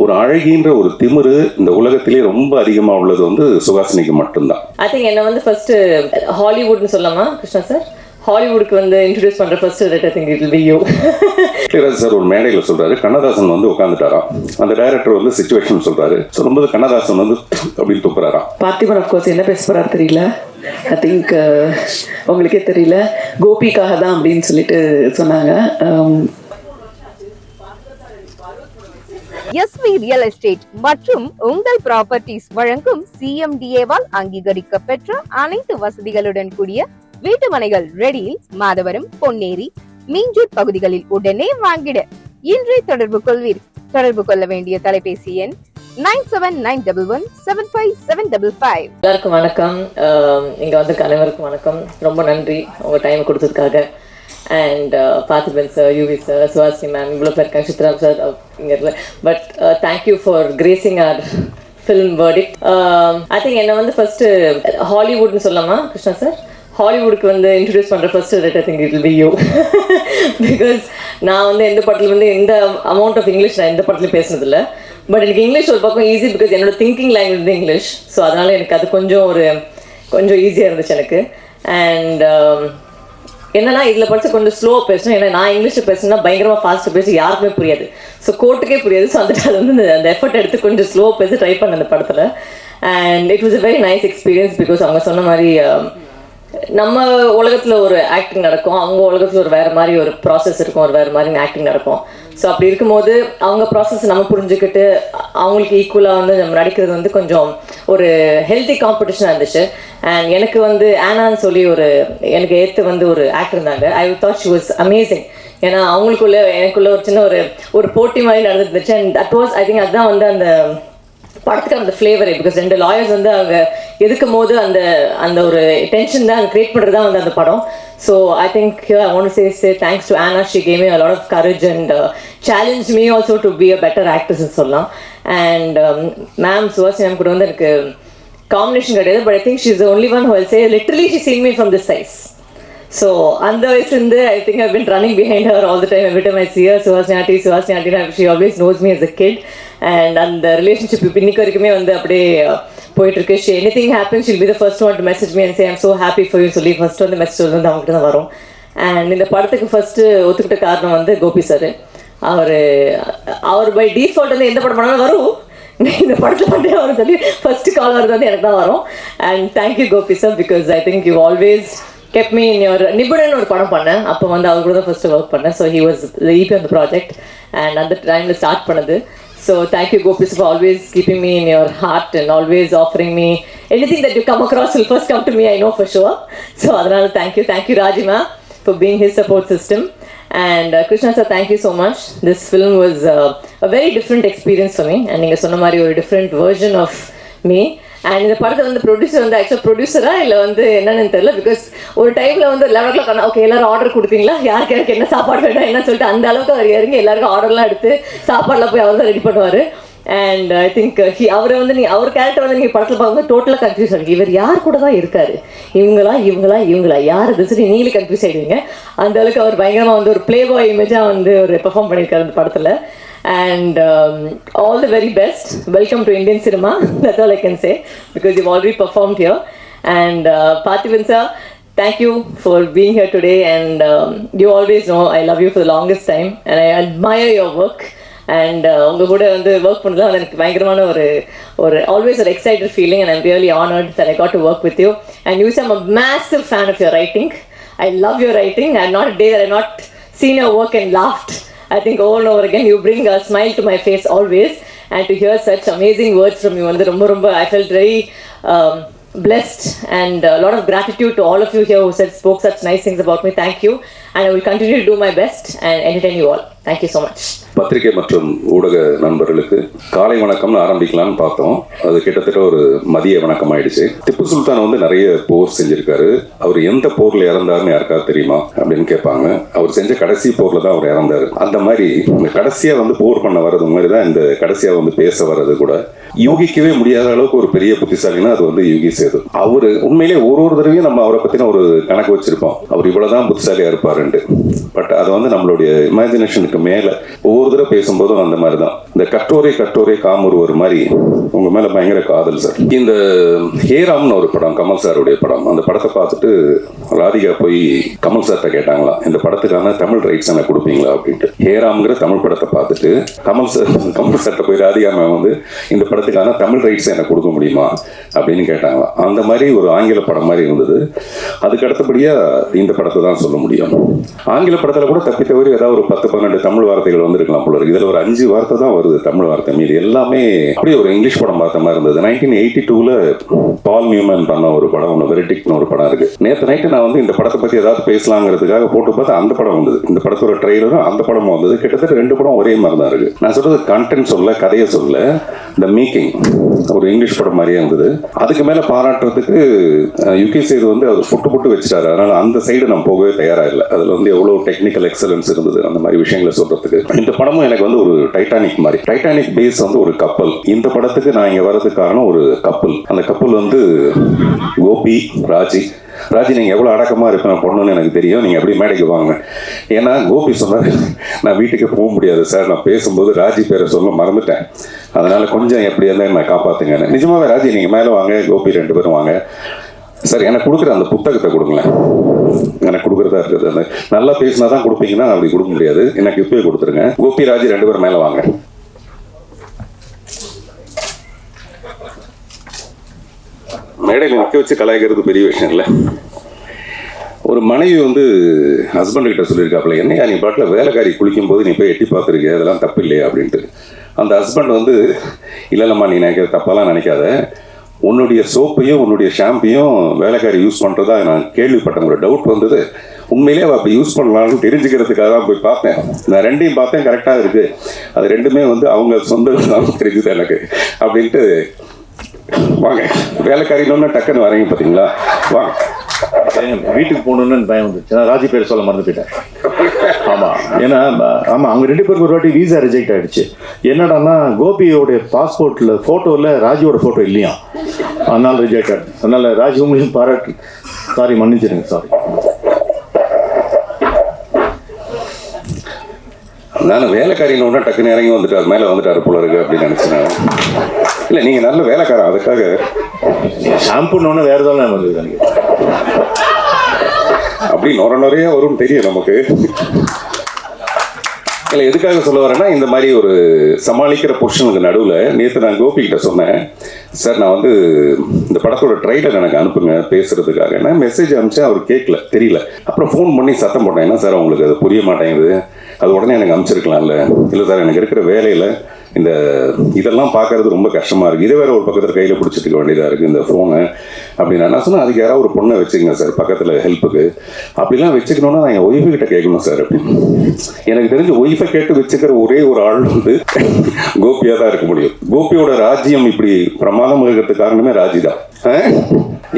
ஒரு அழகின்ற ஒரு திமிரு இந்த உலகத்திலே ரொம்ப அதிகமாக உள்ளது வந்து சுஹாசினிக்கு மட்டும்தான். ஐ திங்க் என்ன வந்து ஃபர்ஸ்ட் ஹாலிவுட்னு சொல்லலாமா கிருஷ்ணா சார்? ஹாலிவுட்க்கு வந்து இன்ட்ரடியூஸ் பண்ற first I think it will be you. Ilaiyaraaja sir ஒரு மேடையில் சொல்றாரு, கண்ணதாசன் வந்து உட்காந்துட்டாராம். அந்த டைரக்டர் வந்து சிச்சுவேஷன் சொல்றாரு, சொல்லும்போது கண்ணதாசன் வந்து அப்படின்னு துப்புறாராம். பார்த்திபன் அஃப்கோர்ஸ் என்ன பேச போறாரு தெரியல. ஐ திங்க் உங்களுக்கே தெரியல, கோபிக்காக தான் அப்படின்னு சொல்லிட்டு சொன்னாங்க. எஸ்வி ரியல் எஸ்டேட் மற்றும் உங்கள் ப்ராப்பர்ட்டிஸ் வழங்கும் சிஎம்டிஏவால் அங்கீகரிக்க பெற்ற அனைத்து வசதிகளுடன் கூடிய வீட்டு மனைகள் ரெடியில் மாதவரம், பொன்னேரி, மீஞ்சூர் பகுதிகளில் உடனே வாங்கிட இன்றே தொடர்பு கொள்வீர். தொடர்பு கொள்ள வேண்டிய தொலைபேசி எண் 9791175755. எல்லாருக்கும் வணக்கம். இங்க வந்து அனைவருக்கும் வணக்கம். ரொம்ப நன்றி உங்க டைம் கொடுத்ததுக்காக. And Parthiban sir, UV sir, Suhasini ma'am, இவ்வளோ பேர் இருக்காங்க, சித்ரா சார் இங்கே இல்லை. But thank you for gracing our film verdict. I think என்ன வந்து ஃபர்ஸ்ட் ஹாலிவுட்னு சொல்லலாமா கிருஷ்ணா சார்? ஹாலிவுட்க்கு வந்து இன்ட்ரடியூஸ் பண்ணுற first I think it will be you. Because நான் வந்து எந்த படத்தில் வந்து இந்த அமௌண்ட் ஆஃப் இங்கிலீஷ் நான் எந்த படத்துலையும் பேசுனதில்லை. பட் எனக்கு இங்கிலீஷ் ஒரு பக்கம் ஈஸி, பிகாஸ் என்னோட திங்கிங் லாங்குவேஜ் வந்து இங்கிலீஷ். ஸோ அதனால் எனக்கு அது கொஞ்சம் ஈஸியாக இருந்துச்சு எனக்கு. அண்ட் என்னன்னா இதில் படித்து கொஞ்சம் ஸ்லோவாக பேசணும். ஏன்னா நான் இங்கிலீஷில் பேசணும்னா பயங்கரமாக ஃபாஸ்ட்டாக பேசி யாருக்குமே புரியாது. ஸோ கோர்ட்டுக்கே புரியாது. ஸோ அந்த வந்து அந்த எஃபர்ட் எடுத்து கொஞ்சம் ஸ்லோவாக பேசி ட்ரை பண்ண அந்த படத்தில். And it was a very nice experience. Because அவங்க சொன்ன மாதிரி நம்ம உலகத்தில் ஒரு ஆக்டிங் நடக்கும், அவங்க உலகத்தில் ஒரு வேறு மாதிரி ஒரு ப்ராசஸ் இருக்கும், ஒரு வேறு மாதிரி ஆக்டிங் நடக்கும். ஸோ அப்படி இருக்கும்போது அவங்க ப்ராசஸ் நம்ம புரிஞ்சுக்கிட்டு அவங்களுக்கு ஈக்குவலாக வந்து நம்ம நடிக்கிறது வந்து கொஞ்சம் ஒரு ஹெல்த்தி காம்படிஷனாக இருந்துச்சு. அண்ட் எனக்கு வந்து ஆனான்னு சொல்லி எனக்கு ஏற்று வந்து ஒரு ஆக்டர் இருந்தாங்க. I thought she was amazing. ஏன்னா அவங்களுக்குள்ள எனக்குள்ள ஒரு சின்ன ஒரு போட்டி மாதிரி நடந்துருந்துச்சு. And that was I think அதுதான் வந்து அந்த படத்துக்கு அந்த ஃப்ளேவரே. பிகாஸ் 2 லாயர்ஸ் வந்து அவங்க எதுக்கும் போது அந்த ஒரு டென்ஷன் தான் கிரியேட் பண்ணுறது தான் வந்து அந்த படம். So I think I want to say thanks to Ana. She gave me a lot of courage and challenged me also to be a better actress சொல்லலாம். அண்ட் மேம் சுஹாசினி மேம் கூட வந்து எனக்கு காம்பினேஷன் கிடையாது. But I think she is the only one who will say literally she seen me from this size. So அந்த வயசுலேருந்து I think I been running behind her all the time. Every time I see her, Suhasini aunty, she always knows me as a kid. And அந்த relationship இப்போ இன்னைக்கு வரைக்குமே வந்து அப்படியே போயிட்டுருக்கு. She anything happens she'll be the first one to message me and say I'm so happy for you சொல்லி first வந்து message வந்து அவங்ககிட்ட தான் வரும். அண்ட் இந்த படத்துக்கு ஃபர்ஸ்ட்டு ஒத்துக்கிட்ட காரணம் வந்து கோபி சார். அவர் பை டிஃபால்ட் வந்து எந்த படம் பண்ணாலும் வரும், இந்த படத்தில் மட்டும் வரும் சொல்லி ஃபர்ஸ்ட் கால் வருது வந்து எனக்கு தான் வரும். And thank you Gopi sir, because I think you always kept me in your Nibunan ஒரு படம் பண்ணேன். அப்போ வந்து அவர் கூட தான் ஃபர்ஸ்ட் ஒர்க் பண்ணேன். So he was the EP on the project and அந்த டைமில் ஸ்டார்ட் பண்ணது. So thank you Gopi for always keeping me in your heart and always offering me anything that you come across will first come to me, I know for sure. So adanalu thank you Rajima for being his support system. And Krishna sir, thank you so much. This film was a very different experience for me, and neenga sonna mari or different version of me. And இந்த படத்தை வந்து producer வந்து ஆக்சுவலாக ப்ரொடியூசராக இல்லை வந்து என்னன்னு தெரியல. Because ஒரு டைமில் வந்து 11 o'clock ஓகே எல்லாரும் ஆர்டர் கொடுத்தீங்களா, யாருக்கு என்ன சாப்பாடு வேணும் என்ன சொல்லிட்டு அந்த அளவுக்கு அவர் இறங்கி எல்லாருக்கும் ஆர்டர்லாம் எடுத்து சாப்பாடெலாம் போய் அவர் தான் ரெடி பண்ணுவார். அண்ட் ஐ திங்க் அவரை வந்து அவர் கேரக்டர் வந்து நீங்கள் படத்தில் பார்க்கும்போது டோட்டலாக கன்ஃபியூஸ் ஆகிருக்கு. இவர் யார் கூட தான் இருக்கார், இவங்களா யார் அது சொல்லி நீங்களே கன்ஃபியூஸ் ஆகிடுவீங்க. அந்த அளவுக்கு அவர் பயங்கரமாக வந்து ஒரு ப்ளே பாய் இமேஜாக வந்து ஒரு பெர்ஃபார்ம் பண்ணியிருக்காரு அந்த படத்தில். And all the very best. Welcome to Indian cinema. That's all I can say, because you've already performed here. And Parthiban sir, thank you for being here today. And you always know I love you for the longest time, and I admire your work. And உங்கள் கூட வந்து work பண்ணலாம் அது எனக்கு பயங்கரமான ஒரு always an excited feeling, and I'm really honored that I got to work with you. And you say I'm a massive fan of your writing. I love your writing. And not a day that I've not seen your work and laughed. I think over and over again you bring a smile to my face always, and to hear such amazing words from you வந்து ரொம்ப I felt very blessed, and a lot of gratitude to all of you here who spoke such nice things about me. Thank you, and I will continue to do my best and entertain you all. Thank you so much. பத்திரிகை மற்றும் ஊடக நண்பர்களுக்கு காலை வணக்கம்னு ஆரம்பிக்கலாம்னு பார்த்தோம். அது கிட்டத்தட்ட ஒரு மதிய வணக்கம் ஆயிடுச்சு. திப்பு சுல்தான் வந்து நிறைய போர் செஞ்சிருக்காரு. அவர் எந்த போர்ல இறந்தாருன்னு யாருக்காவது தெரியுமா அப்படின்னு கேட்பாங்க. அவர் செஞ்ச கடைசி போர்ல தான் அவர் இறந்தாரு. அந்த மாதிரி இந்த கடைசியா வந்து போர் பண்ண வர்றது மாதிரி தான் இந்த கடைசியா வந்து பேச வர்றது கூட யூகிக்கவே முடியாத அளவுக்கு ஒரு பெரிய புத்திசாலினா அது வந்து யூகி சேது. அவரு உண்மையிலே ஒரு தடவையும் நம்ம அவரை பத்தின ஒரு கணக்கு வச்சிருப்போம். அவர் இவ்வளவுதான் புத்திசாலியா இருப்பாருன்னு. டிஃப்ரெண்ட்டு. பட் அது வந்து நம்மளுடைய இமேஜினேஷனுக்கு மேலே ஒவ்வொரு தடவை பேசும்போதும் அந்த மாதிரி தான். இந்த கற்றோரை காமொருவர் மாதிரி உங்கள் மேலே பயங்கர காதல் சார். இந்த ஹேராம்னு ஒரு படம், கமல் சாருடைய படம். அந்த படத்தை பார்த்துட்டு ராதிகா போய் கமல் சார்கிட்ட கேட்டாங்களாம், இந்த படத்துக்கான தமிழ் ரைட்ஸ் எனக்கு கொடுப்பீங்களா அப்படின்ட்டு. ஹேராம்ங்கிற தமிழ் படத்தை பார்த்துட்டு கமல் சார்கிட்ட போய் ராதிகா மேம் வந்து இந்த படத்துக்கான தமிழ் ரைட்ஸ் எனக்கு கொடுக்க முடியுமா அப்படின்னு கேட்டாங்களாம். அந்த மாதிரி ஒரு ஆங்கில படம் மாதிரி இருந்தது. அதுக்கு அடுத்தபடியாக இந்த படத்தை தான் சொல்ல முடியும். ஆங்கில படத்தில் கூட தப்பி தவறி ஏதாவது ஒரு 10-12 தமிழ் வார்த்தைகள் வந்திருக்கலாம் போல இருக்கு. இதில் ஒரு 5 வார்த்தை தான் வருது தமிழ் வார்த்தை. மீது எல்லாமே அப்படியே ஒரு இங்கிலீஷ் படம் பார்த்த மாதிரி இருந்தது. 1982ல் பால் நியூமன் பண்ண ஒரு படம் ஒன்று, வெரிடிக்னு ஒரு படம் இருக்கு. நேற்று நைட்டு நான் வந்து இந்த படத்தை பற்றி ஏதாவது பேசலாங்கிறதுக்காக போட்டு பார்த்தா அந்த படம் வந்தது. இந்த படத்தோட ட்ரெய்லரும் அந்த படமும் வந்தது. கிட்டத்தட்ட 2 படம் ஒரே மாதிரி தான் இருக்கு. நான் சொல்றது கண்டென்ட் சொல்ல, கதையை சொல்ல, இந்த மேக்கிங் ஒரு இங்கிலீஷ் படம் மாதிரியே இருந்தது. அதுக்கு மேலே பாராட்டுறதுக்கு யுகே சேது வந்து அவர் புட்டு வச்சுட்டாரு. அதனால அந்த சைடு நான் போகவே தயாராக இல்லை. அதில் வந்து எவ்வளோ டெக்னிக்கல் எக்ஸலன்ஸ் இருந்தது அந்த மாதிரி விஷயங்களை சொல்றதுக்கு. இந்த படமும் எனக்கு வந்து ஒரு டைட்டானிக் மாதிரி. டைட்டானிக் பேஸ் வந்து ஒரு கப்பல். இந்த படத்துக்கு நான் இங்கே வர்றதுக்கு காரணம் ஒரு கப்பல். அந்த கப்பல் வந்து கோபி, ராஜி. நீங்கள் எவ்வளோ அடக்கமாக இருப்பேன் பொண்ணுன்னு எனக்கு தெரியும், நீங்கள் அப்படியே மேடைக்கு வாங்க. ஏன்னா கோபி சொன்னார், நான் வீட்டுக்கு போக முடியாது சார், நான் பேசும்போது ராஜி பேரை சொல்ல மறந்துட்டேன், அதனால் கொஞ்சம் எப்படியா இருந்தால் நான் காப்பாற்றுங்க. நிஜமாவே ராஜி நீங்கள் மேலே வாங்க, கோபி 2 பேரும் வாங்க. சார் எனக்கு கொடுக்குற அந்த புத்தகத்தை கொடுங்களேன், எனக்கு கொடுக்குறதா இருக்குது. அந்த நல்லா பேசினா தான் கொடுப்பீங்கன்னா அப்படி கொடுக்க முடியாது, எனக்கு இப்போயே கொடுத்துருங்க. கோபி, ராஜி 2 பேரும் மேலே வாங்க. மேடையில் நிற்க வச்சு கலாய்க்கிறது பெரிய விஷயம் இல்லை. ஒரு மனைவி வந்து ஹஸ்பண்ட் கிட்ட சொல்லியிருக்காப்புல, என்னையா நீ பாட்டில் வேலைக்காரி குளிக்கும் போது நீ போய் எட்டி பார்த்துருக்க, அதெல்லாம் தப்பு இல்லையா அப்படின்ட்டு. அந்த ஹஸ்பண்ட் வந்து இல்லைல்லம்மா நீ நினைக்கிற தப்பாலாம் நினைக்காத, உன்னுடைய சோப்பையும் உன்னுடைய ஷாம்பையும் வேலைக்காரி யூஸ் பண்ணுறதா நான் கேள்விப்பட்டேன், ஒரு டவுட் வந்தது, உண்மையிலே அவள் அப்படி யூஸ் பண்ணலான்னு தெரிஞ்சுக்கிறதுக்காக தான் போய் பார்த்தேன். நான் 2யும் பார்த்தேன், கரெக்டாக இருக்குது, அது 2மே வந்து அவங்க சொந்தம் தெரிஞ்சுது எனக்கு அப்படின்ட்டு. வாங்க வேலைக்காரினோன்னு டக்குன்னு வரீங்க பார்த்தீங்களா, வாங்க. வீட்டுக்கு போகணுன்னு பயம் வந்துச்சு, நான் ராஜி பேர் சொல்ல மறந்து போயிட்டேன். ஆமாம், ஏன்னா ஆமாம் அவங்க 2 பேருக்கு ஒரு வாட்டி வீசா ரிஜெக்ட் ஆகிடுச்சு. என்னடான்னா கோபியோடைய பாஸ்போர்ட்டில் ஃபோட்டோவில் ராஜியோட ஃபோட்டோ இல்லையா, அதனால் ரிஜெக்ட் ஆகிடுச்சு. அதனால் ராஜி உங்களையும் பாராட்டு, சாரி மன்னிச்சிருங்க, சாரி. நான் வேலைக்காரின்னு டக்குன்னு இறங்கி வந்துட்டார், மேலே வந்துட்டார் போல இருக்கு அப்படின்னு நினச்சினேன். இல்லை நீங்கள் நல்ல வேலைக்காரன், அதுக்காக ஷாம்புன்னு வேறு ஏதாவது வந்தது எனக்கு அப்படி நிறைய வரும்னு தெரியும் நமக்கு. இல்லை எதுக்காக சொல்ல வரேன்னா, இந்த மாதிரி ஒரு சமாளிக்கிற பொசிஷனுக்கு நடுவில் நேற்று நான் கோபிகிட்ட சொன்னேன், சார் நான் வந்து இந்த படத்தோட ட்ரைலர் எனக்கு அனுப்புங்க பேசுறதுக்காக. நான் மெசேஜ் அனுப்பிச்சேன், அவர் கேட்கல, தெரியல. அப்புறம் ஃபோன் பண்ணி சத்தம் போட்டேன், என்ன சார் உங்களுக்கு அது புரிய மாட்டேங்குது, அது உடனே எனக்கு அனுப்பிச்சிருக்கலாம்ல. இல்லை சார் எனக்கு இருக்கிற வேலையில் இந்த இதெல்லாம் பார்க்கறது ரொம்ப கஷ்டமாக இருக்குது, இதே வேறு ஒரு பக்கத்தில் கையில் பிடிச்சிட்டு வேண்டியதாக இருக்குது இந்த ஃபோனு அப்படின்னா. நான் சொன்னேன், அதுக்கு யாராவது ஒரு பொண்ணை வச்சுக்கங்க சார் பக்கத்தில் ஹெல்ப்புக்கு, அப்படிலாம் வச்சுக்கணுன்னா நான் என் ஒய்ஃபு கிட்ட கேட்கணும் சார் அப்படின்னு. எனக்கு தெரிஞ்ச ஒய்ஃபை கேட்டு வச்சுக்கிற ஒரே ஒரு ஆள் வந்து கோபியாக தான் இருக்க முடியும். கோபியோட ராஜ்யம் இப்படி பிரமாதம் இருக்கிறதுக்கு காரணமே ராஜி தான்.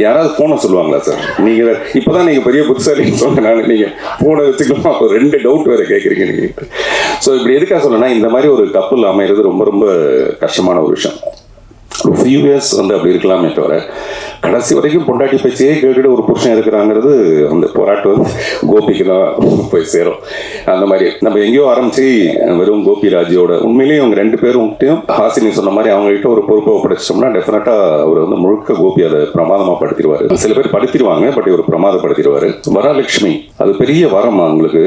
யாராவது ஃபோனை சொல்லுவாங்களா சார், நீங்கள் இப்போ தான் நீங்கள் பெரிய புத்திசாலின்னு சொன்னனால நீங்கள் ஃபோனை வச்சுக்கலாமா, அப்போ 2 டவுட் வேறு கேட்குறீங்க நீங்கள். ஸோ இப்படி எதுக்காக சொல்லணும்னா, இந்த மாதிரி ஒரு கப்பல் அமைகிறது ரொம்ப ரொம்ப கஷ்டமான ஒரு விஷயம். ஒரு ஃபியூ இயர்ஸ் வந்து அப்படி இருக்கலாமே தவிர, கடைசி வரைக்கும் பொண்டாட்டி பேச்சையே கேட்டுட்டு ஒரு புருஷன் இருக்கிறாங்கிறது அந்த போராட்டம் வந்து கோபிக்கு தான் போய் சேரும். அந்த மாதிரி நம்ம எங்கேயோ ஆரம்பிச்சு வெறும் கோபி ராஜியோட உண்மையிலேயே அவங்க 2 பேரும் ஹாசினி சொன்ன மாதிரி அவங்ககிட்ட ஒரு பொறுப்பை ஒப்படைச்சிட்டோம்னா டெஃபினட்டாக அவர் வந்து முழுக்க கோபி அதை பிரமாதமாக படுத்திடுவார். சில பேர் படுத்திடுவாங்க, பட் இவர் பிரமாதப்படுத்திடுவார். வரலட்சுமி அது பெரிய வரம் அவங்களுக்கு.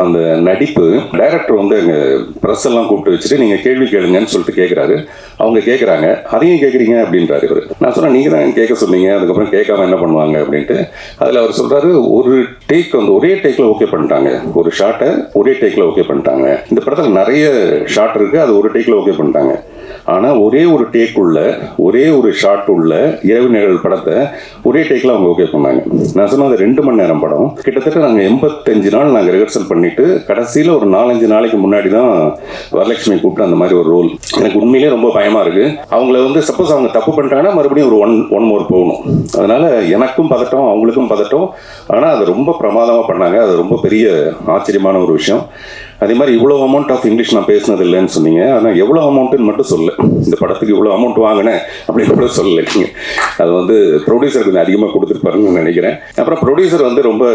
அந்த நடிப்பு டைரக்டர் வந்து அங்கே ப்ரெஸ் எல்லாம் கூப்பிட்டு வச்சுட்டு நீங்கள் கேள்வி கேளுங்கன்னு சொல்லிட்டு கேட்குறாரு. அவங்க கேட்குறாங்க, அதையும் கேட்குறீங்க அப்படின்றாரு இவர். நான் சொன்னேன், நீங்கள் தான் கேட்க சொன்னீங்க, அதுக்கப்புறம் கேட்காம என்ன பண்ணுவாங்க அப்படின்ட்டு. அதில் அவர் சொல்கிறாரு, ஒரு டேக் வந்து ஒரே டேக்கில் ஓகே பண்ணிட்டாங்க, ஒரு ஷாட்டை ஒரே டேக்கில் ஓகே பண்ணிட்டாங்க. இந்த படத்தில் நிறைய ஷாட் இருக்குது, அது ஒரு டேக்கில் ஓகே பண்ணிட்டாங்க. ஆனால் ஒரே ஒரு டேக் உள்ள ஒரே ஒரு ஷாட் உள்ள இரவு நிகழ் படத்தை ஒரே டேக்கில் அவங்க ஓகே பண்ணாங்க. நான் சொன்ன அது 2 மணி நேரம் படம். கிட்டத்தட்ட நாங்கள் 85 நாள் நாங்கள் ரிஹர்சல் பண்ணிட்டு கடைசியில் ஒரு 4-5 நாளைக்கு முன்னாடி தான் வரலட்சுமி கூப்பிட்டு அந்த மாதிரி ஒரு ரோல். எனக்கு உண்மையிலேயே ரொம்ப பயமாக இருக்குது. அவங்கள வந்து சப்போஸ் அவங்க தப்பு பண்ணிட்டாங்கன்னா மறுபடியும் ஒரு ஒன் மோர் போகணும். அதனால் எனக்கும் பதட்டம், அவங்களுக்கும் பதட்டம். ஆனால் அது ரொம்ப பிரமாதமாக பண்ணாங்க. அது ரொம்ப பெரிய ஆச்சரியமான ஒரு விஷயம். அதே மாதிரி இவ்வளோ அமௌண்ட் ஆஃப் இங்கிலீஷ் நான் பேசினது இல்லைன்னு சொன்னீங்க. ஆனால் எவ்வளோ அமௌண்ட்டுன்னு மட்டும் சொல்ல, இந்த படத்துக்கு இவ்வளோ அமௌண்ட் வாங்கினேன் அப்படின்னு கூட சொல்லலை நீங்கள். அது வந்து ப்ரொடியூசர் கொஞ்சம் அதிகமாக கொடுத்துருப்பாருன்னு நினைக்கிறேன். அப்புறம் ப்ரொடியூசர் வந்து ரொம்ப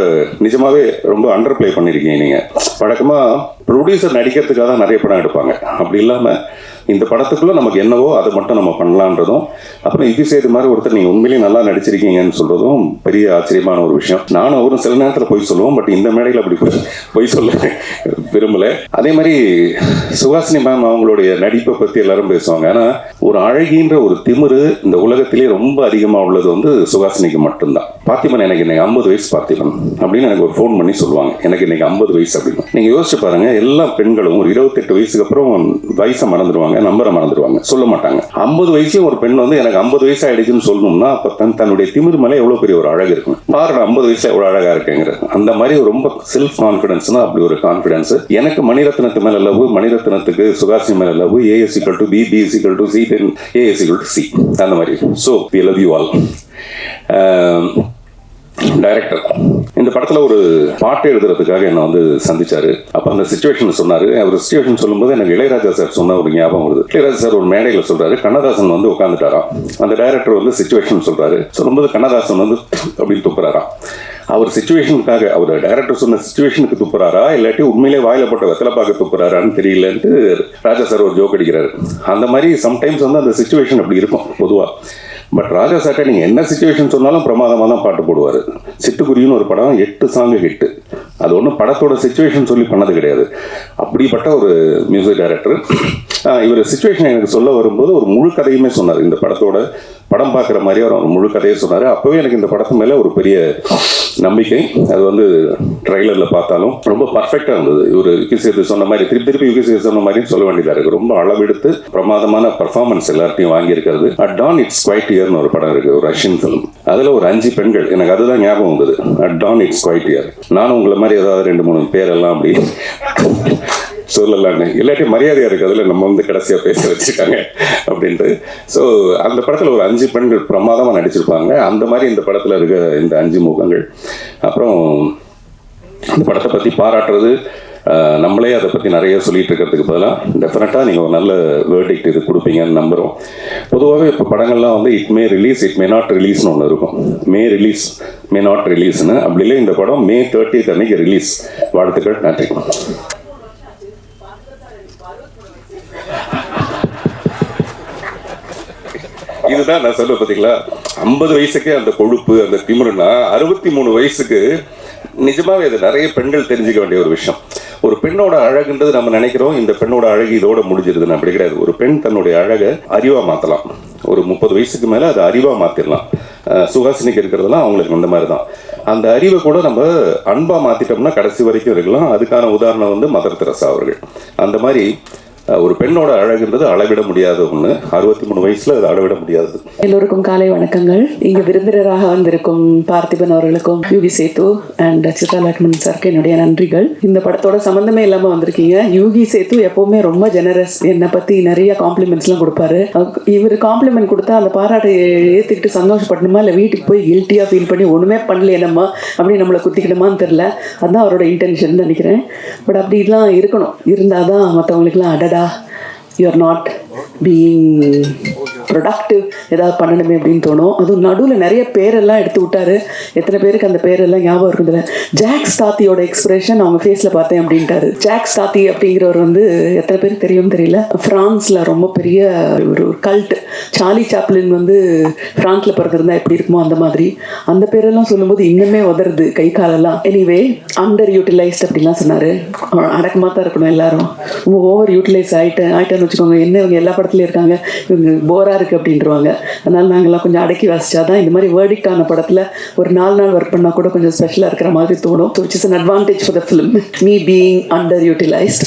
நிஜமாகவே ரொம்ப அண்டர் ப்ளே பண்ணியிருக்கீங்க நீங்கள். வழக்கமாக ப்ரொடியூசர் நடிக்கிறதுக்காக தான் நிறைய படம் எடுப்பாங்க. அப்படி இல்லாமல் இந்த படத்துக்குள்ளே நமக்கு என்னவோ அதை மட்டும் நம்ம பண்ணலான்றதும், அப்புறம் இது செய்த மாதிரி ஒருத்தர் நீங்கள் உண்மையிலேயே நல்லா நடிச்சிருக்கீங்கன்னு சொல்கிறதும் பெரிய ஆச்சரியமான ஒரு விஷயம். நானும் ஒரு சில நேரத்தில் போய் சொல்லுவோம், பட் இந்த மேடையில் அப்படி போய் சொல்ல விரும்பலை. அதே மாதிரி சுஹாசினி மேம் அவங்களுடைய நடிப்பை பற்றி எல்லாரும் பேசுவாங்க. ஆனால் ஒரு அழகின்ற ஒரு திமிரு இந்த உலகத்திலே ரொம்ப அதிகமாக உள்ளது வந்து சுஹாசினிக்கு மட்டும்தான். பார்த்திபன் எனக்கு இன்னைக்கு 50 வயசு பார்த்திபன் அப்படின்னு எனக்கு ஒரு ஃபோன் பண்ணி சொல்லுவாங்க, எனக்கு இன்னைக்கு 50 வயசு அப்படின்னு. நீங்கள் யோசிச்சு பாருங்க, எல்லா பெண்களும் ஒரு 28 வயசுக்கு அப்புறம் வயசை மறந்துடுவாங்க, நம்பரை மறந்துடுவாங்க, சொல்ல மாட்டாங்க. 50 வயசுல ஒரு பெண் வந்து எனக்கு 50 வயசு ஆயிடுச்சுன்னு சொல்லணும்னா அப்ப தன்னுடைய திமிர் மேலே எவ்வளவு பெரிய ஒரு அழகு இருக்கும் பாருங்க. 50 வயசுல எவ்வளவு அழகா இருக்குங்கிறது அந்த மாதிரி ரொம்ப செல்ஃப் கான்பிடன்ஸ்னா அப்படி ஒரு கான்பிடன்ஸ். எனக்கு மணிரத்னத்து மேல லவ், மணிரத்னத்துக்கு சுஹாசினி மேல love, A = B, B = C, A = C, அந்த மாதிரி. So we love you all. Director இந்த படத்தில் ஒரு பாட்டு எழுதுறதுக்காக என்னை வந்து சந்திச்சாரு. அப்போ அந்த சிச்சுவேஷன் சொன்னார். அவர் சிச்சுவேஷன் சொல்லும்போது எனக்கு இளையராஜா சார் சொன்ன ஒரு ஞாபகம் வருது. இளையராஜா சார் ஒரு மேடையில் சொல்றாரு, கண்ணதாசன் வந்து உட்காந்துட்டாராம். அந்த டைரக்டர் வந்து சிச்சுவேஷன் சொல்றாரு. சொல்லும்போது கண்ணதாசன் வந்து அப்படின்னு துப்புறாராம். அவர் சிச்சுவேஷனுக்காக, அவர் டைரக்டர் சொன்ன சிச்சுவேஷனுக்கு துப்புறாரா இல்லாட்டி உண்மையிலே வாயில போட்ட வெத்தலை பார்க்க துப்புறாரான்னு தெரியலன்ட்டு ராஜா சார் ஒரு ஜோக் அடிக்கிறாரு. அந்த மாதிரி சம்டைம்ஸ் வந்து அந்த சிச்சுவேஷன் அப்படி இருக்கும் பொதுவாக. பட் ராஜா சார்ட்ட நீங்கள் என்ன சிச்சுவேஷன் சொன்னாலும் பிரமாதமாக தான் பாட்டு போடுவார். சிட்டுக்குருவின்னு ஒரு படம் 8 சாங்கு ஹிட்டு. அது ஒன்றும் படத்தோட சிச்சுவேஷன் சொல்லி பண்ணது கிடையாது. அப்படிப்பட்ட ஒரு மியூசிக் டைரக்டர். இவர் சிச்சுவேஷன் எனக்கு சொல்ல வரும்போது ஒரு முழு கதையுமே சொன்னார். இந்த படத்தோட படம் பார்க்குற மாதிரி அவர் முழு கதையை சொன்னார். அப்போவே எனக்கு இந்த படத்து மேலே ஒரு பெரிய நம்பிக்கை. அது வந்து ட்ரைலரில் பார்த்தாலும் ரொம்ப பர்ஃபெக்டாக இருந்தது. இவர் யுகி சொன்ன மாதிரி திருப்பி யுகி சொன்ன மாதிரி சொல்ல வேண்டியதாக இருக்குது. ரொம்ப அளவெடுத்து பிரமாதமான பர்ஃபார்மன்ஸ் எல்லார்ட்டையும் வாங்கியிருக்கிறது. அட் டான் இட்ஸ் குவைட் இயர்னு ஒரு படம் இருக்குது, ஒரு ரஷ்யன் ஃபிலிம். அதில் ஒரு 5 பெண்கள், எனக்கு அதுதான் ஞாபகம் வந்தது. At dawn it's quite year. நானும் உங்களை மாதிரி ஏதாவது 2-3 பேரெல்லாம் அப்படி சொல்லலான்னு, இல்லாட்டி மரியாதையாக இருக்குது அதில் நம்ம வந்து கடைசியாக பேச வச்சுருக்காங்க அப்படின்ட்டு. ஸோ அந்த படத்தில் ஒரு 5 பெண்கள் பிரமாதமாக நடிச்சிருப்பாங்க. அந்த மாதிரி இந்த படத்தில் இருக்க இந்த 5 முகங்கள். அப்புறம் இந்த படத்தை பற்றி பாராட்டுறது, நம்மளே அதை பற்றி நிறைய சொல்லிட்டு இருக்கிறதுக்கு பதிலாக டெஃபினட்டாக நீங்கள் ஒரு நல்ல வேர்டிக்ட் இது கொடுப்பீங்கன்னு நம்புகிறோம். பொதுவாகவே இப்போ படங்கள்லாம் வந்து it may release, it may not ரிலீஸ்னு ஒன்று இருக்கும். மே ரிலீஸ், மே நாட் ரிலீஸ்னு. அப்படி இல்லை, இந்த படம் May 30 அன்னைக்கு ரிலீஸ். வாழ்த்துக்கள், நன்றி. இதுதான் நான் சொல்ல பார்த்தீங்களா, 50 வயசுக்கே அந்த கொழுப்பு, அந்த திமிருனா 63 வயசுக்கு நிஜமாவே அது நிறைய பெண்கள் தெரிஞ்சுக்க வேண்டிய ஒரு விஷயம். ஒரு பெண்ணோட அழகுன்றது நம்ம நினைக்கிறோம் இந்த பெண்ணோட அழகு இதோட முடிஞ்சிருதுன்னு. அப்படி கிடையாது. ஒரு பெண் தன்னுடைய அழகை அறிவா மாற்றலாம். ஒரு 30 வயசுக்கு மேலே அதை அறிவா மாற்றிடலாம். சுஹாசினிக்கு இருக்கிறதெல்லாம் அவங்களுக்கு அந்த மாதிரி தான். அந்த அறிவை கூட நம்ம அன்பா மாற்றிட்டோம்னா கடைசி வரைக்கும் இருக்கலாம். அதுக்கான உதாரணம் வந்து மதர் தெரசா அவர்கள். அந்த மாதிரி ஒரு பெண்ணோட அழகுன்றது அளவிட முடியாத ஒன்று. 63 வயசுல அது அளவிட முடியாது. எல்லோருக்கும் காலை வணக்கங்கள். இங்கு விருந்தினராக வந்திருக்கும் பார்த்திபன் அவர்களுக்கும், யூகி சேத்து அண்ட் சித்ரா லக்ஷ்மணன் சாருக்கு என்னுடைய நன்றிகள். இந்த படத்தோட சம்மந்தமே இல்லாமல் வந்திருக்கீங்க. யூகி சேத்து எப்பவுமே ரொம்ப ஜெனரஸ். என்னை பற்றி நிறைய காம்ப்ளிமெண்ட்ஸ்லாம் கொடுப்பாரு. இவர் காம்ப்ளிமெண்ட் கொடுத்தா அந்த பாராட்டை ஏற்றுக்கிட்டு சந்தோஷப்படணுமா இல்லை வீட்டுக்கு போய் கில்ட்டியாக ஃபீல் பண்ணி ஒன்றுமே பண்ணல என்னம்மா அப்படி நம்மளை குத்திக்கணுமான்னு தெரில. அதுதான் அவரோட இன்டென்ஷன் நினைக்கிறேன். பட் அப்படிலாம் இருக்கணும். இருந்தால் தான் மற்றவங்களுக்குலாம் அடடா you are not being productive, ஏதாவது பண்ணணுமே அப்படின்னு தோணும். அதுவும் நடுவில் நிறைய பேரெல்லாம் எடுத்து விட்டாரு. எத்தனை பேருக்கு அந்த பேரெல்லாம் ஞாபகம் இருக்குதுல்ல? ஜாக் ஸ்டாத்தியோட எக்ஸ்பிரஷன் அவங்க ஃபேஸில் பார்த்தேன் அப்படின்ட்டாரு. ஜாக் ஸ்டாத்தி அப்படிங்கிறவர் வந்து எத்தனை பேருக்கு தெரியும் தெரியல, ஃப்ரான்ஸில் ரொம்ப பெரிய ஒரு கல்ட். சார்லி சாப்ளின் வந்து ஃப்ரான்ஸில் பிறந்திருந்தா எப்படி இருக்குமோ அந்த மாதிரி. அந்த பேரெல்லாம் சொல்லும்போது இன்னுமே உதறது கை காலெல்லாம். எனிவே, அண்டர் யூட்டிலைஸ்ட் அப்படின்லாம் சொன்னார். அடக்கமாக தான் இருக்கணும் எல்லாரும். ஓவர் யூட்டிலைஸ் ஆகிட்டேன்னு வச்சுக்கோங்க. என்ன இவங்க எல்லா படத்துலையும் இருக்காங்க, இவங்க போராக இருக்குது அப்படின்றவாங்க. அதனால் நாங்கள்லாம் கொஞ்சம் அடக்கி வாசிச்சாதான் இந்த மாதிரி வேர்டிக்ட் ஆன படத்தில் ஒரு 4 நாள் ஒர்க் பண்ணால் கூட கொஞ்சம் ஸ்பெஷலாக இருக்கிற மாதிரி தோணும். So which is an advantage for the film, me being under utilised.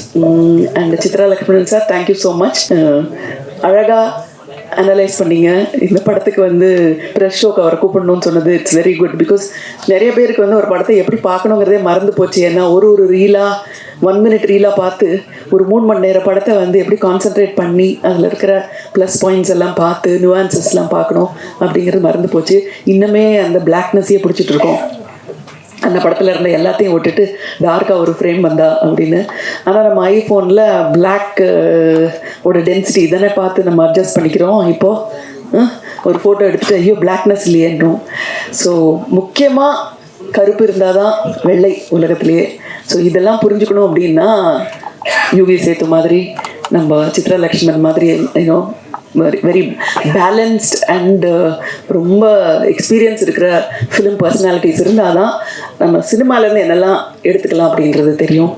And Chitra Lakshmanan sir, thank you so much. அழகாக அனலைஸ் பண்ணீங்க. இந்த படத்துக்கு வந்து ப்ரெஷ் ஷோக்கு அவரை கூப்பிடணும்னு சொன்னது இட்ஸ் வெரி குட். பிகாஸ் நிறைய பேருக்கு வந்து ஒரு படத்தை எப்படி பார்க்கணுங்கிறதே மறந்து போச்சு. ஏன்னா ஒரு ரீலாக 1 minute ரீலாக பார்த்து ஒரு 3 மணி நேர படத்தை வந்து எப்படி கான்சென்ட்ரேட் பண்ணி அதில் இருக்கிற ப்ளஸ் பாயிண்ட்ஸ் எல்லாம் பார்த்து நியூஆன்சஸ்லாம் பார்க்கணும் அப்படிங்கிறது மறந்து போச்சு. இன்னுமே அந்த பிளாக்னஸையே பிடிச்சிட்டு இருக்கோம். அந்த படத்தில் இருந்த எல்லாத்தையும் விட்டுட்டு டார்க்காக ஒரு ஃப்ரேம் வந்தா அப்படின்னு. ஆனால் நம்ம ஐஃபோனில் பிளாக் ஓட டென்சிட்டி இதனை பார்த்து நம்ம அட்ஜஸ்ட் பண்ணிக்கிறோம். இப்போது ஒரு ஃபோட்டோ எடுத்துகிட்டு ஐயோ பிளாக்னஸ் இல்லையேன்றோம். ஸோ முக்கியமாக கருப்பு இருந்தால் தான் வெள்ளை உலகத்துலேயே. ஸோ இதெல்லாம் புரிஞ்சுக்கணும் அப்படின்னா யூவி சேத்து மாதிரி, நம்ம சித்ரா லக்ஷ்மன் மாதிரி ஏன்னோ வெரி பேலன்ஸ்ட் அண்ட் ரொம்ப எக்ஸ்பீரியன்ஸ் இருக்கிற ஃபிலிம் பர்சனாலிட்டிஸ் இருந்தால் தான் நம்ம சினிமாலேருந்து என்னெல்லாம் எடுத்துக்கலாம் அப்படின்றது தெரியும்.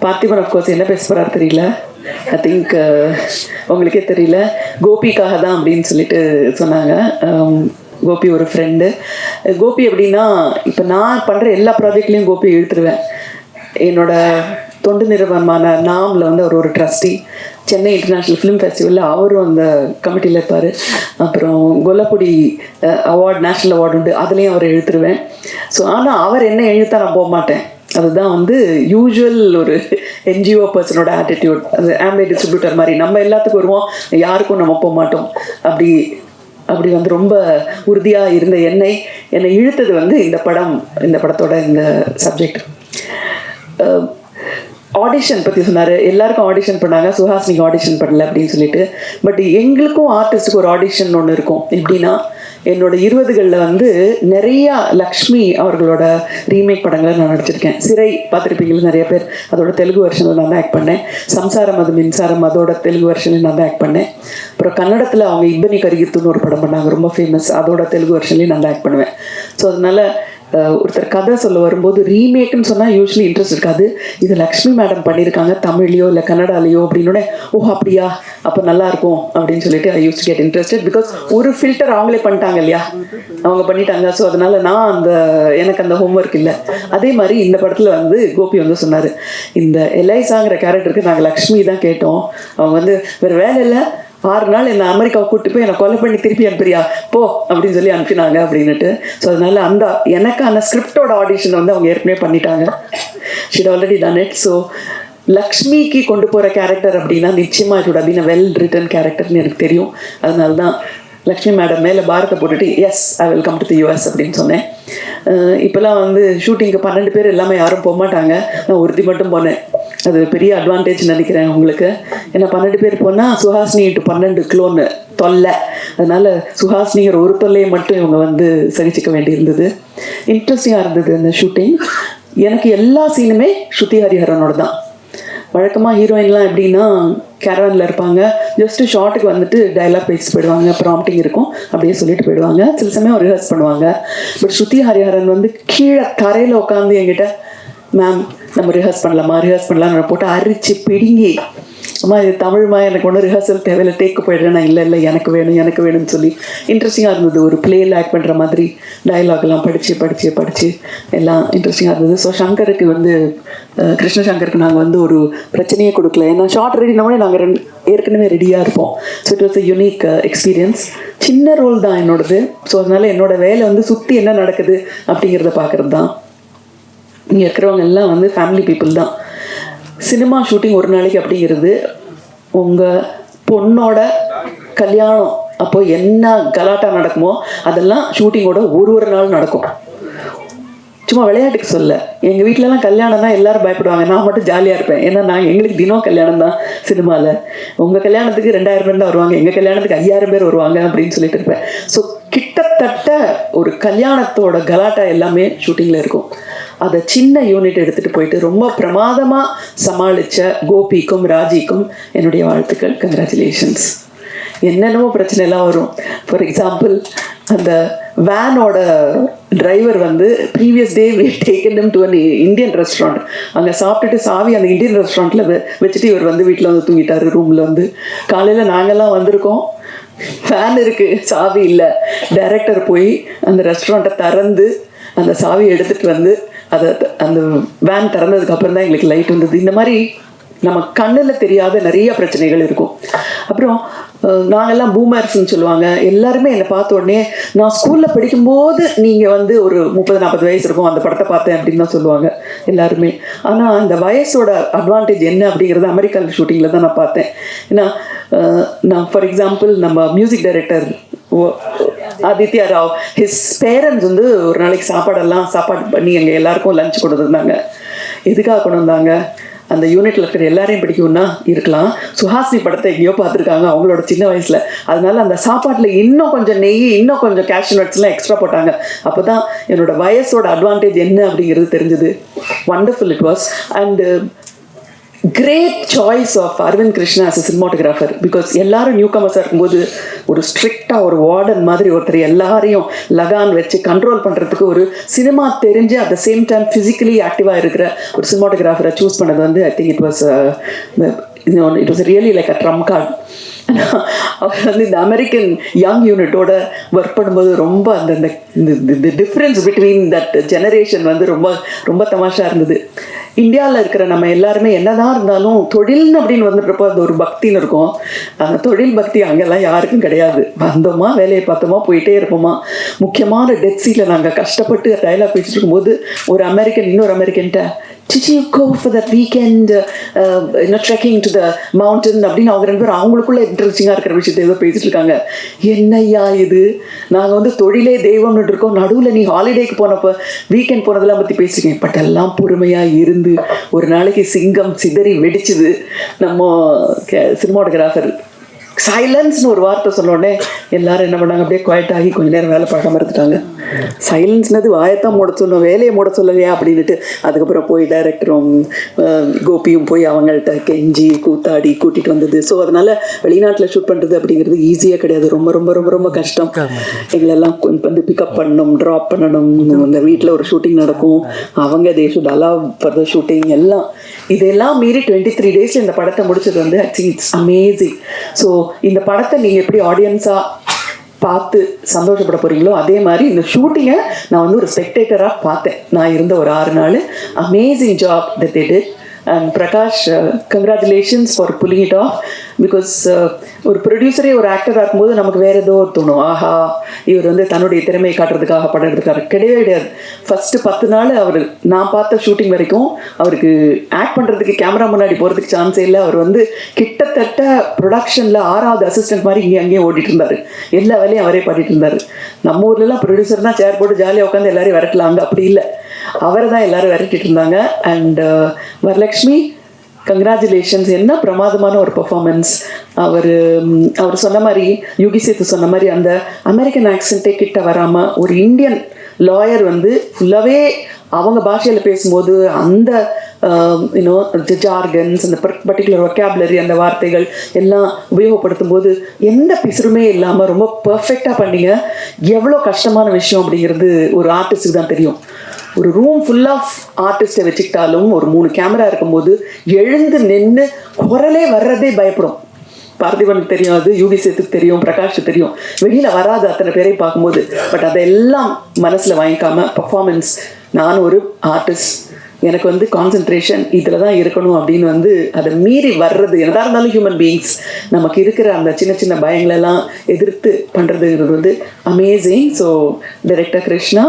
பார்த்திபன் அஃப்கோர்ஸ் என்ன பேச போகிறார் தெரியல. ஐ திங்க் உங்களுக்கே தெரியல. கோபிக்காக தான் அப்படின்னு சொல்லிட்டு சொன்னாங்க. கோபி ஒரு ஃப்ரெண்டு. கோபி எப்படின்னா, இப்போ நான் பண்ணுற எல்லா ப்ராஜெக்ட்லேயும் கோபி இழுத்துருவேன். என்னோட தொண்டு நிறுவனமான நாமில் வந்து அவர் ஒரு ட்ரஸ்டி. சென்னை இன்டர்நேஷ்னல் ஃபிலிம் ஃபெஸ்டிவலில் அவரும் அந்த கமிட்டியில் இருப்பார். அப்புறம் கொல்லப்பொடி அவார்டு, நேஷ்னல் அவார்டு உண்டு, அதுலேயும் அவரை இழுத்துருவேன். ஸோ ஆனால் அவர் என்ன எழுத்தா நான் போக மாட்டேன். அதுதான் வந்து யூஸ்வல் ஒரு என்ஜிஓ பர்சனோட ஆட்டிடியூட். அது ஆம்பே டிஸ்ட்ரிபியூட்டர் மாதிரி நம்ம எல்லாத்துக்கும் வருவோம், யாருக்கும் நம்ம போக மாட்டோம். அப்படி வந்து ரொம்ப உறுதியாக இருந்த என்னை இழுத்தது வந்து இந்த படத்தோட இந்த சப்ஜெக்ட். ஆடிஷன் பற்றி சொன்னார். எல்லாருக்கும் ஆடிஷன் பண்ணாங்க, சுஹாசினிக்கு ஆடிஷன் பண்ணல அப்படின்னு சொல்லிட்டு. பட் எங்களுக்கும் ஆர்டிஸ்ட்டுக்கு ஒரு ஆடிஷன் ஒன்று இருக்கும். எப்படின்னா, என்னோட 20களில் வந்து நிறையா லக்ஷ்மி அவர்களோட ரீமேக் படங்களை நான் நடிச்சிருக்கேன். சிறை பார்த்துருப்பீங்களா நிறைய பேர், அதோட தெலுங்கு வெர்ஷனில் நான் தான் ஆக்ட் பண்ணேன். சம்சாரம் அது மின்சாரம் அதோட தெலுங்கு வெர்ஷனில் நான் தான் ஆக்ட் பண்ணேன். அப்புறம் கன்னடத்தில் அவங்க இப்பனி கரிகித்துன்னு ஒரு படம் பண்ணாங்க, ரொம்ப ஃபேமஸ், அதோட தெலுங்கு வெர்ஷன்லேயும் நான் தான் ஆக்ட் பண்ணுவேன். ஸோ அதனால் ஒருத்தர் கதை சொல்ல வரும்போது ரீமேக்குன்னு சொன்னால் யூஸ்வலி இன்ட்ரெஸ்ட் இருக்காது. இது லக்ஷ்மி மேடம் பண்ணியிருக்காங்க தமிழ்லையோ இல்லை கன்னடாலேயோ அப்படின்னோட, ஓ அப்படியா, அப்போ நல்லாயிருக்கும் அப்படின்னு சொல்லிட்டு I use to get interested. Because ஒரு ஃபில்டர் அவங்களே பண்ணிட்டாங்க இல்லையா, அவங்க பண்ணிட்டாங்க. ஸோ அதனால் நான் எனக்கு அந்த ஹோம்ஒர்க் இல்லை. அதே மாதிரி இந்த படத்தில் வந்து கோபி வந்து சொன்னார், இந்த எலைசாங்கிற கேரக்டருக்கு நாங்கள் லக்ஷ்மி தான் கேட்டோம். அவங்க வந்து வேறு வேலை இல்லை, 6 நாள் என்னை அமெரிக்காவை கூப்பிட்டு போய் என்னை கொலை பண்ணி திருப்பி அனுப்புறியா போ அப்படின்னு சொல்லி அனுப்பினாங்க அப்படின்னுட்டு. ஸோ அதனால எனக்கான ஸ்கிரிப்டோட ஆடிஷன் வந்து அவங்க ஏற்கனவே பண்ணிட்டாங்க. She'd already done it. So லக்ஷ்மிக்கு கொண்டு போகிற கேரக்டர் அப்படின்னா நிச்சயமாக it would have been a well written கேரக்டர்னு எனக்கு தெரியும். அதனால தான் லக்ஷ்மி மேடம் மேலே பாரத்தை போட்டுட்டு yes I will come to the US அப்படின்னு சொன்னேன். இப்போல்லாம் வந்து ஷூட்டிங்க்கு 12 பேர் எல்லாமே யாரும் போக மாட்டாங்க, நான் ஒருத்தி மட்டும் போனேன். அது பெரிய அட்வான்டேஜ் நினைக்கிறேன் உங்களுக்கு. ஏன்னா 12 பேர் போனால் சுஹாசினி டு 12 கிலோன்னு தொல்லை. அதனால் சுஹாசினிங்கிற ஒரு தொல்லையை மட்டும் இவங்க வந்து சகிச்சிக்க வேண்டியிருந்தது. இன்ட்ரெஸ்டிங்காக இருந்தது அந்த ஷூட்டிங். எனக்கு எல்லா சீனுமே ஸ்ருதி ஹரிஹரனோட தான். வழக்கமாக ஹீரோயின்லாம் எப்படின்னா கேரவனில் இருப்பாங்க, ஜஸ்ட்டு ஷார்ட்டுக்கு வந்துட்டு டைலாக் பேசிட்டு போயிடுவாங்க, ப்ராம்ப்டிங் இருக்கும், அப்படியே சொல்லிட்டு போயிடுவாங்க. சில சமயம் ரிஹர்ஸ் பண்ணுவாங்க. பட் ஸ்ருதி ஹரிஹரன் வந்து கீழே தரையில் உட்காந்து என்கிட்ட, மேம் நம்ம ரிஹர்ஸ் பண்ணலாம்னு போட்டு அரிச்சு பிடுங்கி, அம்மா இது தமிழ்மா, எனக்கு ஒன்றும் ரிஹர்சல் தேவையில்லை, டேக்கு போயிடுறேன், நான் இல்லை எனக்கு வேணும்னு சொல்லி இன்ட்ரெஸ்டிங்காக இருந்தது. ஒரு பிளேயில் ஆக்ட் பண்ணுற மாதிரி டைலாக்லாம் படித்து எல்லாம் இன்ட்ரெஸ்டிங்காக இருந்தது. ஸோ சங்கருக்கு வந்து கிருஷ்ண சங்கருக்கு நாங்கள் வந்து ஒரு பிரச்சனையே கொடுக்கல. ஏன்னா ஷார்ட் ரெடினோடனே நாங்கள் ஏற்கனவே ரெடியாக இருப்போம். So it was a unique experience. சின்ன ரோல் தான் என்னோடது. ஸோ அதனால் என்னோடய வேலை வந்து சுற்றி என்ன நடக்குது அப்படிங்கிறத பார்க்குறது தான். இங்கே இருக்கிறவங்க எல்லாம் வந்து ஃபேமிலி பீப்புள் தான். சினிமா ஷூட்டிங் ஒரு நாளைக்கு அப்படிங்கிறது, உங்கள் பொண்ணோட கல்யாணம் அப்போ என்ன கலாட்டா நடக்குமோ அதெல்லாம் ஷூட்டிங்கோட ஒரு நாள் நடக்கும். சும்மா விளையாட்டுக்கு சொல்ல, எங்கள் வீட்டிலலாம் கல்யாணம் தான் எல்லாரும் பயப்படுவாங்க, நான் மட்டும் ஜாலியாக இருப்பேன். ஏன்னா எங்களுக்கு தினம் கல்யாணம் தான் சினிமாவில். உங்கள் கல்யாணத்துக்கு 2000 பேர் தான் வருவாங்க, எங்கள் கல்யாணத்துக்கு 5000 பேர் வருவாங்க அப்படின்னு சொல்லிட்டு இருப்பேன். ஸோ கிட்டத்தட்ட ஒரு கல்யாணத்தோட கலாட்டா எல்லாமே ஷூட்டிங்கில் இருக்கும். அதை சின்ன யூனிட் எடுத்துகிட்டு போயிட்டு ரொம்ப பிரமாதமாக சமாளித்த கோபிக்கும் ராஜிக்கும் என்னுடைய வாழ்த்துக்கள், கங்க்ராச்சுலேஷன்ஸ். என்னென்னமோ பிரச்சனை எல்லாம் வரும். ஃபார் எக்ஸாம்பிள், அந்த வேனோட டிரைவர் வந்து previous day taken him to an Indian restaurant. அங்கே சாப்பிட்டுட்டு சாவி அந்த இந்தியன் ரெஸ்டாரண்ட்டில் வச்சுட்டு இவர் வந்து வீட்டில் வந்து தூங்கிட்டார் ரூமில் வந்து. காலையில் நாங்கள்லாம் வந்திருக்கோம், ஃபேன் இருக்குது, சாவி இல்லை. டைரக்டர் போய் அந்த ரெஸ்டாரண்ட்டை திறந்து அந்த சாவியை எடுத்துகிட்டு வந்து அந்த வேன் திறந்ததுக்கப்புறம் தான் எங்களுக்கு லைட் வந்தது. இந்த மாதிரி நம்ம கண்ணில் தெரியாத நிறைய பிரச்சனைகள் இருக்கும். அப்புறம் நாங்கள்லாம் பூமர்ஸ்ன்னு சொல்லுவாங்க. எல்லாருமே என்னை பார்த்த உடனே, நான் ஸ்கூலில் படிக்கும்போது நீங்கள் வந்து ஒரு 30-40 வயசு இருக்கும், அந்த படத்தை பார்த்தேன் அப்படின்னு தான் சொல்லுவாங்க எல்லாருமே. ஆனால் அந்த வயசோட அட்வான்டேஜ் என்ன அப்படிங்கிறது அமெரிக்கன் ஷூட்டிங்கில் தான் நான் பார்த்தேன். ஏன்னா நான் ஃபார் எக்ஸாம்பிள் நம்ம music director Aditya Rao. His parents வந்து ஒரு நாளைக்கு சாப்பாடு பண்ணி எங்கள் எல்லாருக்கும் லஞ்ச் கொண்டு வந்தாங்க. எதுக்காக கொண்டு வந்தாங்க? அந்த யூனிட்டில் இருக்கிற எல்லாரையும் பிடிக்கும்னா இருக்கலாம், சுஹாசினி படத்தை எங்கேயோ பார்த்துருக்காங்க அவங்களோட சின்ன வயசில். அதனால அந்த சாப்பாட்டில் இன்னும் கொஞ்சம் நெய், இன்னும் கொஞ்சம் கேஷ்யூ நட்ஸ்லாம் எக்ஸ்ட்ரா போட்டாங்க. அப்போ தான் என்னோட வயசோட அட்வான்டேஜ் என்ன அப்படிங்கிறது தெரிஞ்சுது. Wonderful it was. And great choice of Aravind Krishna as a cinematographer, because எல்லாரும் நியூ கமர்ஸாக இருக்கும்போது ஒரு ஸ்ட்ரிக்டாக ஒரு வார்டன் மாதிரி ஒருத்தர் எல்லாரையும் லகான் வச்சு கண்ட்ரோல் பண்ணுறதுக்கு ஒரு சினிமா தெரிஞ்சு at the same time physically ஆக்டிவாக இருக்கிற ஒரு சினிமாட்டோகிராஃபரை சூஸ் பண்ணது வந்து I think it was really like a trump card. அவர் வந்து இந்த அமெரிக்கன் யங் யூனிட்டோட ஒர்க் பண்ணும்போது ரொம்ப அந்த டிஃப்ரென்ஸ் பிட்வீன் தட் ஜெனரேஷன் வந்து ரொம்ப ரொம்ப தமாஷா இருந்தது. இந்தியாவில் இருக்கிற நம்ம எல்லாருமே என்னதான் இருந்தாலும் தொழில்னு அப்படின்னு வந்துட்டுருப்போ அந்த ஒரு பக்தின்னு இருக்கும். அந்த தொழில் பக்தி அங்கெல்லாம் யாருக்கும் கிடையாது. வந்தோமா, வேலையை பார்த்தோமா, போயிட்டே இருப்போமா. முக்கியமான டெத் சீட்டில் நாங்கள் கஷ்டப்பட்டு டைலாக் பேசிட்டு இருக்கும்போது ஒரு அமெரிக்கன் இன்னொரு அமெரிக்கன்ட்ட, did you go for that weekend trekking to the mountain அப்படின்னு அவங்க ரெண்டு பேரும் அவங்களுக்குள்ள இன்ட்ரெஸ்டிங்காக இருக்கிற விஷயத்தை ஏதோ பேசிட்டு இருக்காங்க. என்னையா இது, நாங்கள் வந்து தொழிலே தெய்வம்னு இருக்கோம், நடுவில் நீ ஹாலிடேக்கு போனப்போ வீக்கெண்ட் போனதெல்லாம் பற்றி பேசிருக்கேன். பட் எல்லாம் பொறுமையாக இருந்து ஒரு நாளைக்கு சிங்கம் சிதறி வெடிச்சுது. நம்ம சினிமாட்டோகிராஃபர் சைலன்ஸ்னு ஒரு வார்த்தை சொன்னோடனே எல்லாரும் என்ன பண்ணாங்க, அப்படியே குவைட் ஆகி கொஞ்ச நேரம் வேலை பார்க்காம இருந்துட்டாங்க. சைலன்ஸ்னது வாயத்தான் மூட சொல்லணும், வேலையை மூட சொல்லலையா அப்படின்ட்டு. அதுக்கப்புறம் போய் டைரக்டரும் கோபியும் போய் அவங்கள்ட்ட கெஞ்சி கூத்தாடி கூட்டிகிட்டு வந்தது. ஸோ அதனால் வெளிநாட்டில் ஷூட் பண்ணுறது அப்படிங்கிறது ஈஸியாக கிடையாது, ரொம்ப ரொம்ப ரொம்ப ரொம்ப கஷ்டம். எங்களெல்லாம் வந்து பிக்கப் பண்ணணும், ட்ராப் பண்ணணும், அந்த வீட்டில் ஒரு ஷூட்டிங் நடக்கும், அவங்க they should allow for the shooting எல்லாம். இதெல்லாம் மீறி 23 டேஸில் இந்த படத்தை முடிச்சது வந்து ஆக்சுவலி இட்ஸ் அமேசிங். ஸோ இந்த படத்தை நீங்கள் எப்படி ஆடியன்ஸாக பார்த்து சந்தோஷப்பட போகிறீங்களோ அதே மாதிரி இந்த ஷூட்டிங்கை நான் வந்து ஒரு ஸ்பெக்டேட்டராக பார்த்தேன். நான் இருந்த ஒரு 6 நாள் amazing job that they did. And Prakash, congratulations for pulling it off. Because ஒரு ப்ரொடியூசரே ஒரு ஆக்டராக இருக்கும்போது நமக்கு வேறு ஏதோ தோணும், ஆஹா இவர் வந்து தன்னுடைய திறமையை காட்டுறதுக்காக படம் எடுத்துக்காரு. கிடையவே கிடையாது. ஃபஸ்ட்டு 10 நாள் அவர் நான் பார்த்த ஷூட்டிங் வரைக்கும் அவருக்கு ஆக்ட் பண்ணுறதுக்கு கேமரா முன்னாடி போகிறதுக்கு சான்ஸே இல்லை. அவர் வந்து கிட்டத்தட்ட ப்ரொடக்ஷனில் 6வது அசிஸ்டன்ட் மாதிரி இங்கே அங்கேயே ஓடிட்டு இருந்தார். எல்லா வேலையும் அவரே பண்ணிட்டு இருந்தார். நம்ம ஊர்லலாம் ப்ரொடியூசர் தான் சேர் போட்டு ஜாலியாக உட்காந்து எல்லாரையும் விரட்டலாம், அங்கே அப்படி இல்லை, அவரை தான் எல்லாரும் விரட்டிட்டு இருந்தாங்க. And Varalakshmi, congratulations. என்ன பிரமாதமான ஒரு பர்ஃபார்மன்ஸ். அவர் சொன்ன மாதிரி, யுகி சேத்து சொன்ன மாதிரி அந்த அமெரிக்கன் ஆக்சென்ட்டே கிட்ட வராமல் ஒரு இந்தியன் லாயர் வந்து ஃபுல்லாகவே அவங்க பாஷையில் பேசும்போது அந்த ஜார்கன்ஸ், அந்த பர்டிகுலர் வொக்காபுலரி, அந்த வார்த்தைகள் எல்லாம் உபயோகப்படுத்தும் போது எந்த பிசுறுமே இல்லாமல் ரொம்ப பர்ஃபெக்டாக பண்ணீங்க. எவ்வளோ கஷ்டமான விஷயம் அப்படிங்கிறது ஒரு ஆர்டிஸ்ட்டுக்கு தான் தெரியும். ஒரு ரூம் ஃபுல் ஆஃப் ஆர்டிஸ்ட்டை வச்சுக்கிட்டாலும் ஒரு 3 கேமரா இருக்கும்போது எழுந்து நின்று குரலே வர்றதே பயப்படும். பார்த்திபனுக்கு தெரியும், அது யுகி சேத்துக்கு தெரியும், பிரகாஷுக்கு தெரியும், வெளியில் வராது அத்தனை பேரையும் பார்க்கும்போது. பட் அதெல்லாம் மனசில் வாங்கிக்காம பர்ஃபார்மன்ஸ், நான் ஒரு ஆர்டிஸ்ட், எனக்கு வந்து கான்சன்ட்ரேஷன் இதில் தான் இருக்கணும் அப்படின்னு வந்து அதை மீறி வர்றது. எதாக இருந்தாலும் ஹியூமன் பீயிங்ஸ் நமக்கு இருக்கிற அந்த சின்ன சின்ன பயங்களெல்லாம் எதிர்த்து பண்ணுறதுங்கிறது வந்து அமேசிங். ஸோ டைரக்டர் கிருஷ்ணா,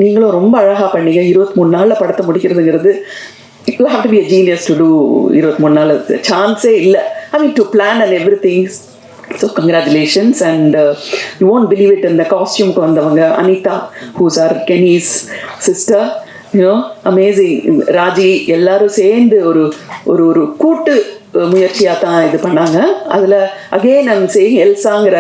நீங்களும் ரொம்ப அழகாக பண்ணீங்க. 23 நாளில் படத்தை முடிக்கிறதுங்கிறது, you have to be a genius to do 23 நாள். சான்ஸே இல்லை. I mean to plan and everything. So congratulations. And you won't believe it, in the costume ku vandavanga Anita, who's our Kenny's sister, amazing. Raji எல்லாரும் சேர்ந்து ஒரு கூட்டு முயற்சியாக தான் இது பண்ணாங்க. அதில் அகெயின் ஐம் சேயிங், எல்சாங்கிற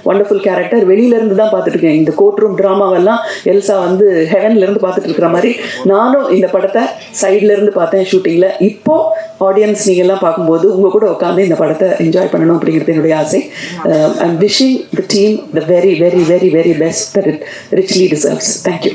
வண்டர்ஃபுல் கேரக்டர் வெளியிலேருந்து தான் பார்த்துட்ருக்கேன். இந்த கோர்ட் ரூம் ட்ராமாவெல்லாம் எல்சா வந்து ஹெவன்லேருந்து பார்த்துட்டு இருக்கிற மாதிரி நானும் இந்த படத்தை சைட்லேருந்து பார்த்தேன் ஷூட்டிங்கில். இப்போது ஆடியன்ஸ் நீங்கள்லாம் பார்க்கும்போது உங்கள் கூட உட்காந்து இந்த படத்தை என்ஜாய் பண்ணணும் அப்படிங்கிறது என்னுடைய ஆசை. I'm wishing the team the very very very very best that it richly deserves. Thank you.